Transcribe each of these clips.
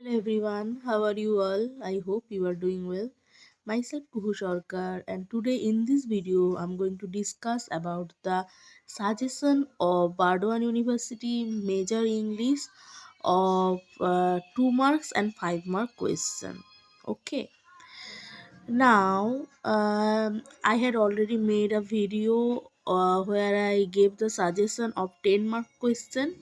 Hello everyone, how are you all? I hope you are doing well. Myself Kuhu Sarkar, and today in this video I'm going to discuss about the suggestion of Bardwan University Major English of 2 marks and 5 mark question. Okay. Now, I had already made a video where I gave the suggestion of 10 mark question,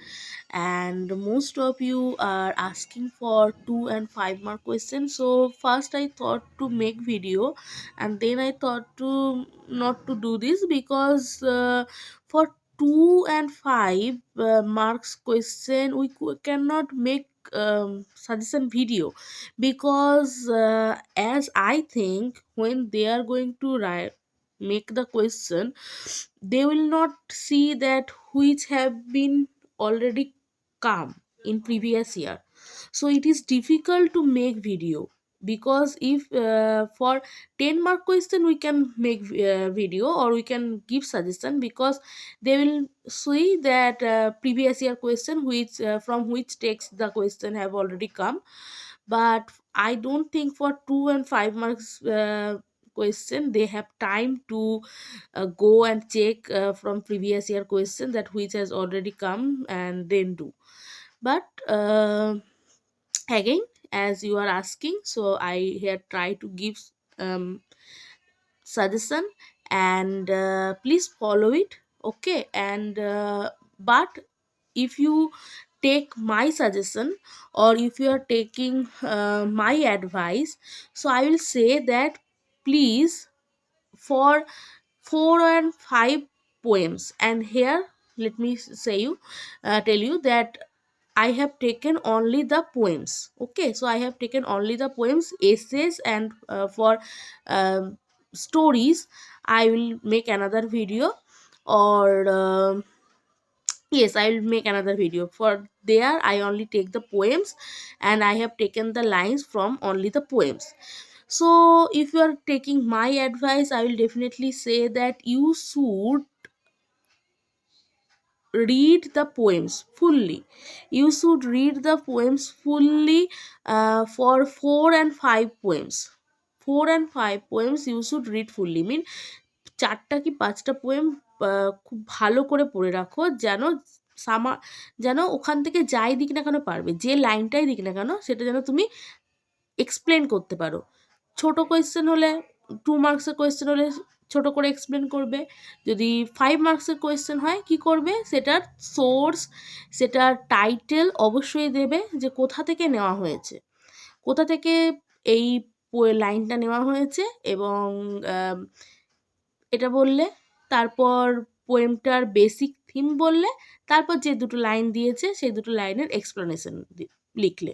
and most of you are asking for 2 and 5 mark questions. So first I thought to make video, and then I thought to not to do this because for 2 and 5 marks question we cannot make suggestion video, because as I think when they are going to write make the question, they will not see that which have been already come in previous year. So it is difficult to make video, because if for 10 mark question we can make video or we can give suggestion, because they will see that previous year question which from which text the question have already come. But I don't think for 2 and 5 marks question they have time to go and check from previous year question that which has already come and then do. But again, as you are asking, so I here try to give um, suggestion, and please follow it. Okay. And but if you take my suggestion, or if you are taking my advice, so I will say that please, for 4 and 5 poems, and here let me say you tell you that I have taken only the poems. Okay, so I have taken only the poems, essays, and for um, stories I will make another video, or yes, I will make another video. For there I only take the poems, and I have taken the lines from only the poems. So if you are taking my advice, I will definitely say that you should read the poems fully. You should read the poems fully for 4 and 5 poems. 4 and 5 poems you should read fully, mean 4টা কি 5টা poem খুব ভালো করে পড়ে রাখো, যেন সামা যেন ওখান থেকে যাই দিক না কেন পারবে, যে লাইনটাই দিক না কেন সেটা যেন তুমি এক্সপ্লেন করতে পারো। ছোট কোয়েশ্চেন হলে, 2 মার্কসের কোয়েশ্চেন হলে ছোট করে এক্সপ্লেন করবে। যদি 5 মার্কসের কোয়েশ্চেন হয় কি করবে, সেটার সোর্স, সেটার টাইটেল অবশ্যই দেবে, যে কোথা থেকে নেওয়া হয়েছে, কোথা থেকে এই লাইনটা নেওয়া হয়েছে, এবং এটা বললে, তারপর পোয়েমটার বেসিক থিম বললে, তারপর যে দুটো লাইন দিয়েছে সেই দুটো লাইনের এক্সপ্লেনেশন লিখলে।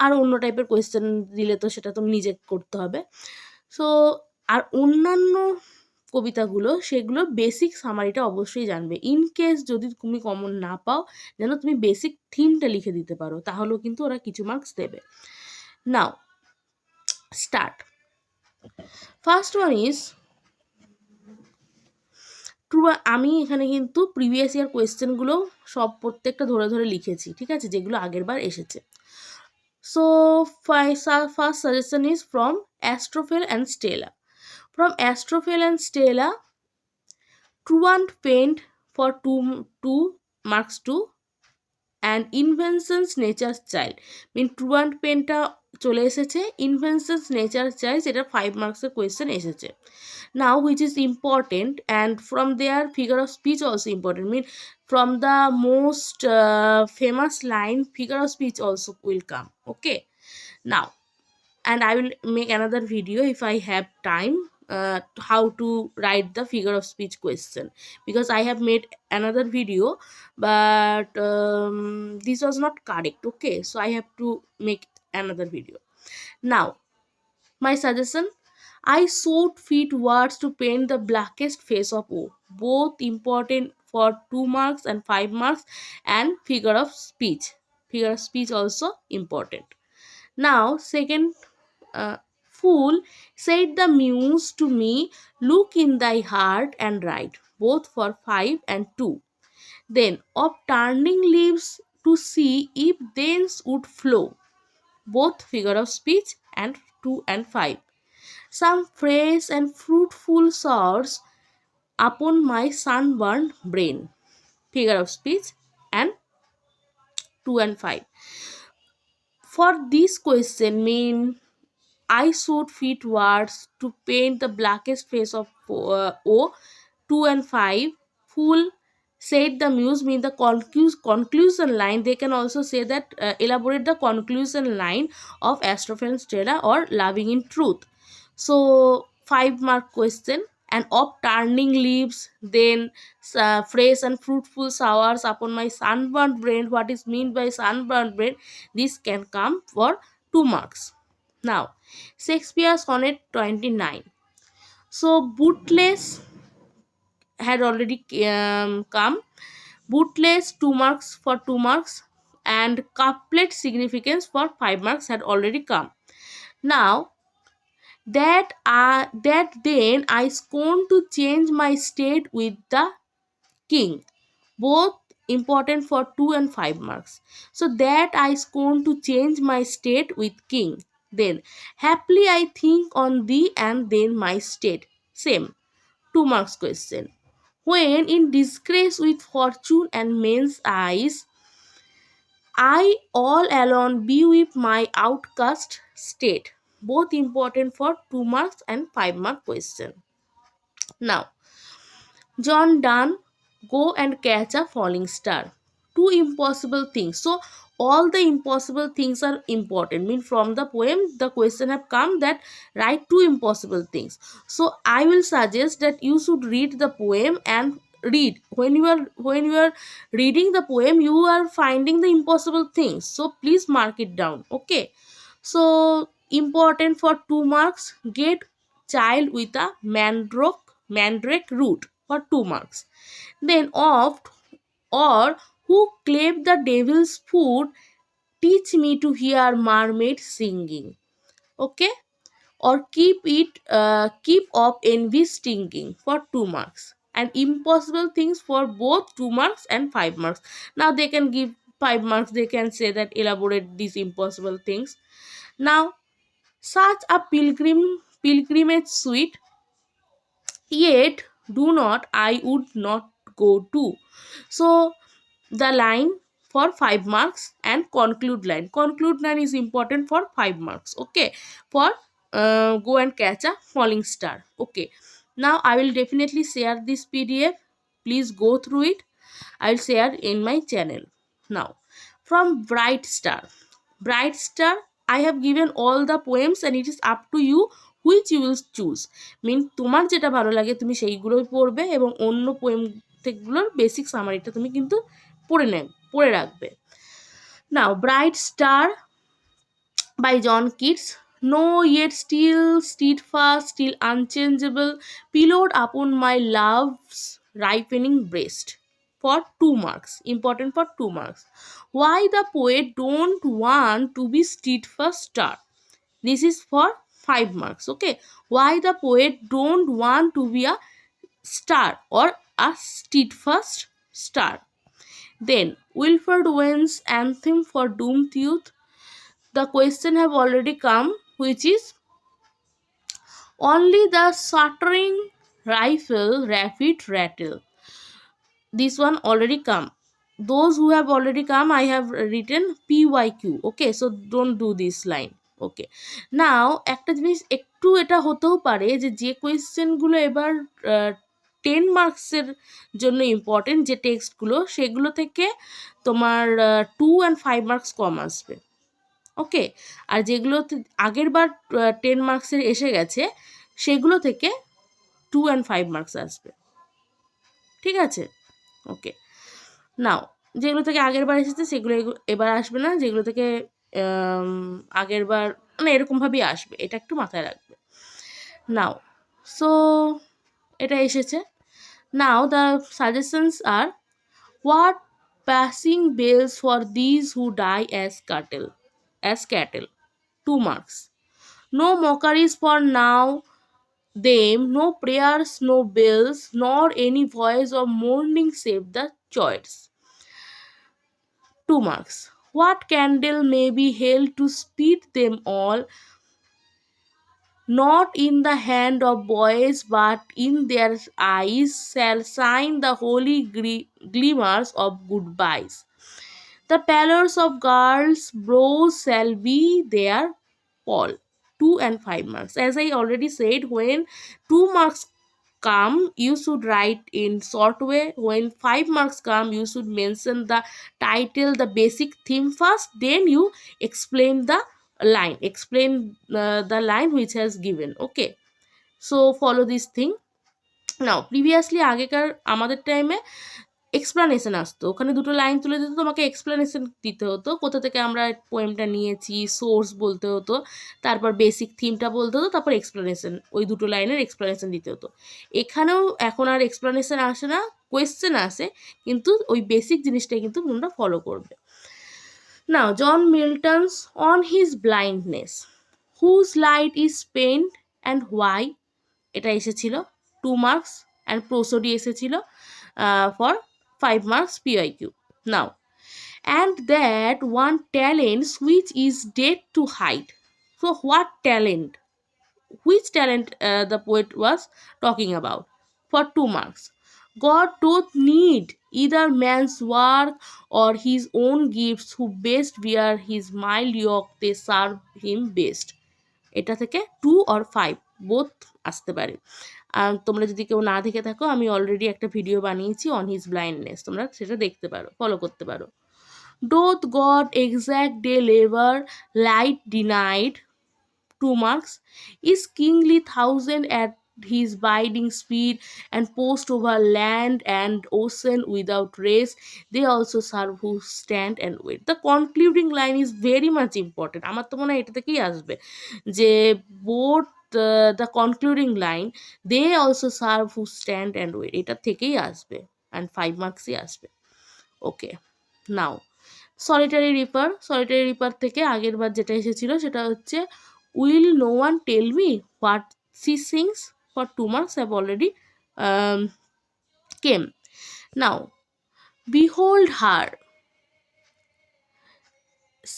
আর অন্য টাইপের কোয়েশ্চেন দিলে তো সেটা তো নিজে করতে হবে। সো আর অন্যান্য কবিতাগুলো, সেগুলো বেসিক সামারিটা অবশ্যই জানবে। ইন কেস যদি তুমি কমন না পাও, যেন তুমি বেসিক থিমটা লিখে দিতে পারো, তাহলেও কিন্তু ওরা কিছু মার্কস দেবে। নাও start. First one is true. আমি এখানে কিন্তু প্রিভিয়াস ইয়ার কোয়েশ্চেনগুলো সব প্রত্যেকটা ধরে ধরে লিখেছি, ঠিক আছে, যেগুলো আগের বার এসেছে। So, first suggestion is from Astrophel and Stella. From Astrophel and Stella, truant paint for 2 marks 2, and inventions nature's child. mean truant পেনটা চলে এসেছে, inventions nature's child সেটা 5 মার্কসের কোয়েশ্চেন এসেছে। now which is important, and from their figure of speech also important, mean from the most famous line figure of speech also will come. Okay, now, and I will make another video if I have time, how to write the figure of speech question, because I have made another video, but this was not correct. Okay, so I have to make another video. Now, my suggestion: I sewed fit words to paint the blackest face of O. Both important for 2 marks and 5 marks, and figure of speech. Figure of speech also important. Now, second, fool, said the muse to me, look in thy heart and write, both for 5 and 2. Then, of turning leaves to see if thence would flow. both figure of speech, and 2 and 5. Some fresh and fruitful showers upon my sunburned brain, figure of speech, and 2 and 5. For this question mean I should fit words to paint the blackest face of O. 2 and 5. Full said the muse mean the conclusion line. They can also say that elaborate the conclusion line of Astrophane Stella or Loving in Truth. So 5 mark question. And of turning leaves, then fresh and fruitful showers upon my sunburnt brain. What is meant by sunburnt brain? This can come for 2 marks. Now, Shakespeare's Sonnet 29. So, bootless had already come. Bootless 2 marks for 2 marks, and couplet significance for 5 marks had already come. Now, that then I scorn to change my state with the king, both important for 2 and 5 marks. So that I scorn to change my state with king. Then happily I think on thee and then my state. Same 2 marks question. When in disgrace with fortune and men's eyes, I all alone be with my outcast state. Both important for 2 marks and 5 mark question. Now, John Donne, go and catch a falling star. Two impossible things. So all the impossible things are important. Mean from the poem, the question have come that write two impossible things. So I will suggest that you should read the poem and read. When you are reading the poem, you are finding the impossible things. So please mark it down. Okay. So important for 2 marks. Get child with a mandrake root for 2 marks. Then oft or who clave the devil's food, teach me to hear mermaid singing. Okay, or keep up envy stinging for 2 marks. And impossible things for both 2 marks and 5 marks. Now they can give 5 marks. They can say that elaborate these impossible things. Now such a pilgrimage sweet, yet do not I would not go to. So the line for 5 marks and conclude line is important for 5 marks. Okay, for go and catch a falling star. Okay, now I will definitely share this PDF. Please go through it. I'll share in my channel. Now, from Bright Star. Bright Star, I have given all the poems and it is up to you which you will choose. Mean তোমার যেটা ভালো লাগে তুমি সেইগুলোই পড়বে এবং অন্য poem গুলোর বেসিক সামারিটা তুমি কিন্তু পড়ে রাখবে। Now, Bright Star by John Keats. No, yet still steadfast, still unchangeable, pillowed upon my love's ripening breast. For 2 marks, important for 2 marks. Why the poet don't want to be steadfast star? This is for 5 marks. Okay. Why the poet don't want to be a star or a steadfast star? Then Wilfred Wayne's anthem for doomed youth. The question have already come, which is only the shattering rifle rapid rattle. This one already come. Those who have already come, I have written PYQ. Okay, so don't do this line. Okay, now একটা জিনিস একটু এটা হতেও পারে যে কোয়েশ্চেনগুলো এবার 10 মার্কসের জন্য ইম্পর্টেন্ট যে টেক্সটগুলো সেগুলো থেকে তোমার 2 and 5 মার্কস কম আসবে। ওকে, আর যেগুলো আগের বার 10 মার্কসের এসে গেছে সেগুলো থেকে 2 and 5 মার্কস আসবে। ঠিক আছে, ওকে। নাও যেগুলো থেকে আগের বার এসেছে সেগুলো এবার আসবে না, যেগুলো থেকে আগের বার মানে এরকমভাবেই আসবে, এটা একটু মাথায় রাখবে। নাও সো এটা এসেছে। Now the suggestions are what passing bells for these who die as cattle. 2 marks. No mockeries for now them, no prayers, no bells, nor any voice of mourning save the choirs. 2 marks. What candle may be held to speed them all, not in the hand of boys, but in their eyes shall shine the holy glimmers of goodbyes. The pallors of girls' brows shall be their pall. 2 and 5 marks. As I already said, when 2 marks come, you should write in short way. When 5 marks come, you should mention the title, the basic theme first. Then you explain the line. Explain the line which has given. Okay. So follow this thing. Now previously আগেকার আমাদের টাইমে explanation আসতো, ওখানে দুটো line তুলে দিত, তোমাকে explanation দিতে হতো কোথা থেকে আমরা পোয়েমটা নিয়েছি, সোর্স বলতে হতো, তারপর বেসিক থিমটা বলতে হতো, তারপর এক্সপ্লানেশন, ওই দুটো লাইনের এক্সপ্লানেশন দিতে হতো। এখানেও এখন আর এক্সপ্লানেশন আসে না, কোয়েশ্চেন আসে, কিন্তু ওই বেসিক জিনিসটাই কিন্তু তোমরা ফলো করবে। Now John Milton's on his blindness, whose light is spent and why, এটা এসেছিল 2 marks, অ্যান্ড প্রোসোডি এসেছিল for 5 marks PIQ. Now and that one talent which is dead to hide. So what talent, which talent the poet was talking about? For 2 marks, God doth need either man's work or his own gifts, who best bear his mild yoke, they serve him best. এটা থেকে 2 or 5 both আসতে পারে। আর তোমরা যদি কেউ না দেখে থাকো, আমি অলরেডি একটা ভিডিও বানিয়েছি অন হিজ ব্লাইন্ডনেস, তোমরা সেটা দেখতে পারো, ফলো করতে পারো। Doth God exact day labor, light denied, 2 marks, is kingly thousand at his biding speed, and post over land and ocean without race, they also serve who stand and wait. The concluding line is very much important. আমার তো মনে হয় এটা থেকেই আসবে যে both the concluding line, they also serve who stand and wait, এটা থেকেই আসবে, and 5 marksই আসবে। ওকে, নাও সলিটারি রিপার থেকে আগের বার যেটা এসেছিল সেটা হচ্ছে will no one tell me what she sings, for 2 marks have already came. Now behold her,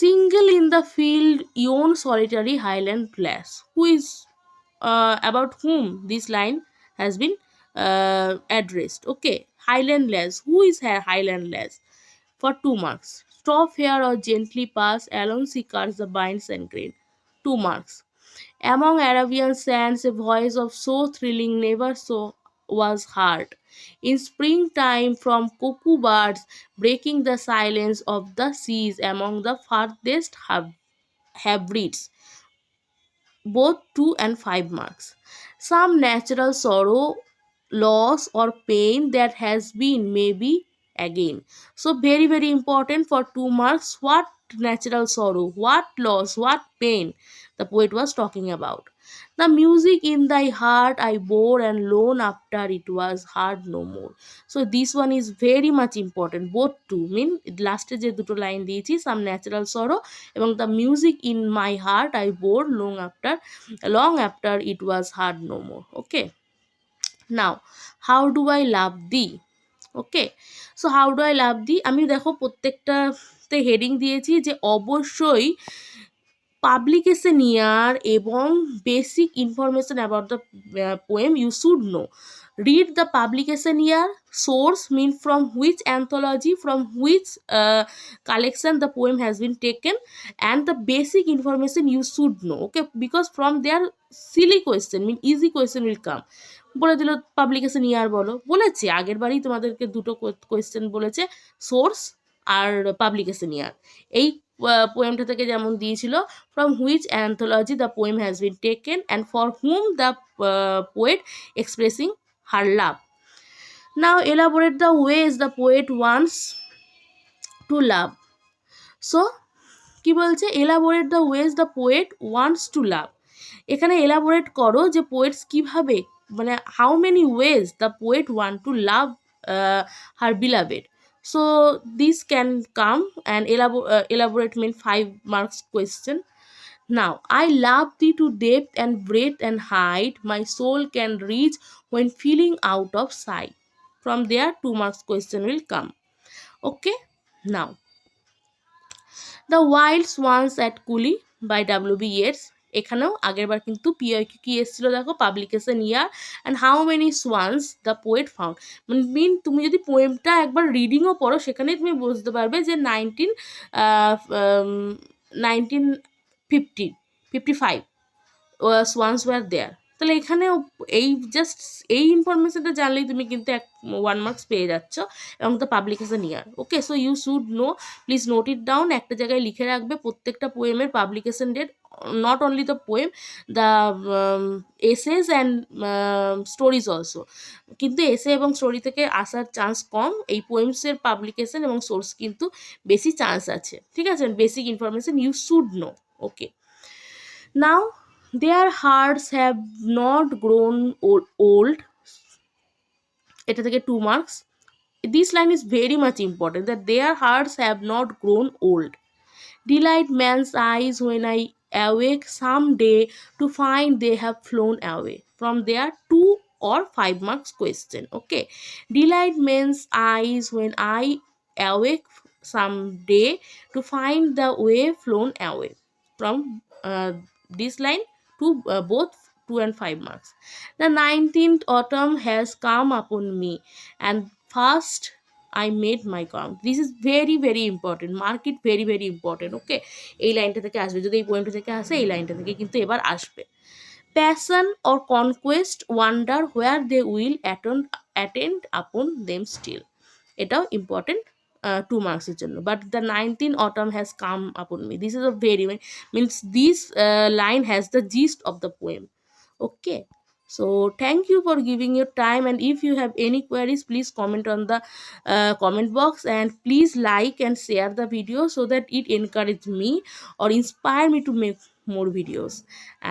single in the field yon solitary highland lass, who is about whom this line has been addressed. Okay, highland lass, who is her highland lass? For 2 marks, stop here or gently pass, along she cuts the binds and grain. 2 marks, among Arabian sands a voice of so thrilling never so was heard. In springtime from cuckoo birds breaking the silence of the seas, among the farthest hybrids, both 2 and 5 marks. Some natural sorrow, loss, or pain that has been, maybe again. So, very important for 2 marks. What natural sorrow, what loss, what pain the poet was talking about. The music in thy heart I bore, and lone after it was heard no more. So this one is very much important. Both two mean last যে দুটো line দিয়েছি, some natural sorrow এবং the music in my heart I bore long after it was heard no more. Okay, now how do I love thee? Okay, so how do I love thee, আমি দেখো প্রত্যেকটাতে heading দিয়েছি যে অবশ্যই publication year এবং basic information about the poem you should know. Read the publication year, source mean from which anthology, from which collection the poem has been taken, and the basic information you should know. Okay, because from there silly question mean easy question will come. বলে দিল publication ইয়ার বলো, বলেছে আগের বারই তোমাদেরকে দুটো question বলেছে, source আর publication ইয়ার। এই পোয়েমটা থেকে যেমন দিয়েছিল from which anthology the poem has been taken and for whom the poet expressing her love. Now elaborate the ways the poet wants to love. So কি বলছে, elaborate the ways the poet wants to love. এখানে elaborate করো যে poets কিভাবে, মানে how many ways the poet want to love her beloved. So this can come and elaborate mean 5 marks question. Now, I love thee to depth and breadth and height, my soul can reach when feeling out of sight. From there, 2 marks question will come. Okay, now the wild swans at Coole by W B. Yeats. এখানেও আগেরবার কিন্তু PIQ কি এসেছিলো দেখো, publication year and how many swans the poet found. Mean তুমি যদি পোয়েমটা একবার রিডিংও পড়ো সেখানেই তুমি বুঝতে পারবে যে 1955 সোয়ান্স ওয়ার দেয়ার। তাহলে এখানেও এই জাস্ট এই ইনফরমেশনটা জানলেই তুমি কিন্তু 1 মার্কস পেয়ে যাচ্ছ, এবং the publication year. Okay, so you should know, please note it down, একটা জায়গায় লিখে রাখবে প্রত্যেকটা পোয়েমের publication date, not only the poem, the essays and stories also. কিন্তু এসে এবং স্টোরি থেকে আসার চান্স কম, এই পোয়েমসের পাবলিকেশন এবং সোর্স কিন্তু বেশি চান্স আছে, ঠিক আছে? Basic information you should know. Okay, now their hearts have not grown old, এটা থেকে 2 marks. This line is very much important, that their hearts have not grown old. Delight man's eyes when I awake someday to find they have flown away. From there, 2 or 5 marks question. Okay, delight man's eyes when I awake someday to find the way flown away. From this line to both 2 and 5 marks. The 19th autumn has come upon me, and first I made my count. This is very very important, mark it very very important. Okay, এই লাইনটা থেকে আসবে, যদি এই পয়েন্টটা থেকে আসে এই লাইনটা থেকে কিন্তু এবার আসবে। Passion or conquest wonder where they will attend upon them still, এটাও ইম্পর্টেন্ট 2 মার্কসের জন্য। But the 19 autumn has come upon me, this is a very means this line has the gist of the poem. Okay, so thank you for giving your time, and if you have any queries please comment on the comment box, and please like and share the video so that it encourage me or inspire me to make more videos.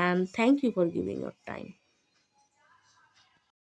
And thank you for giving your time.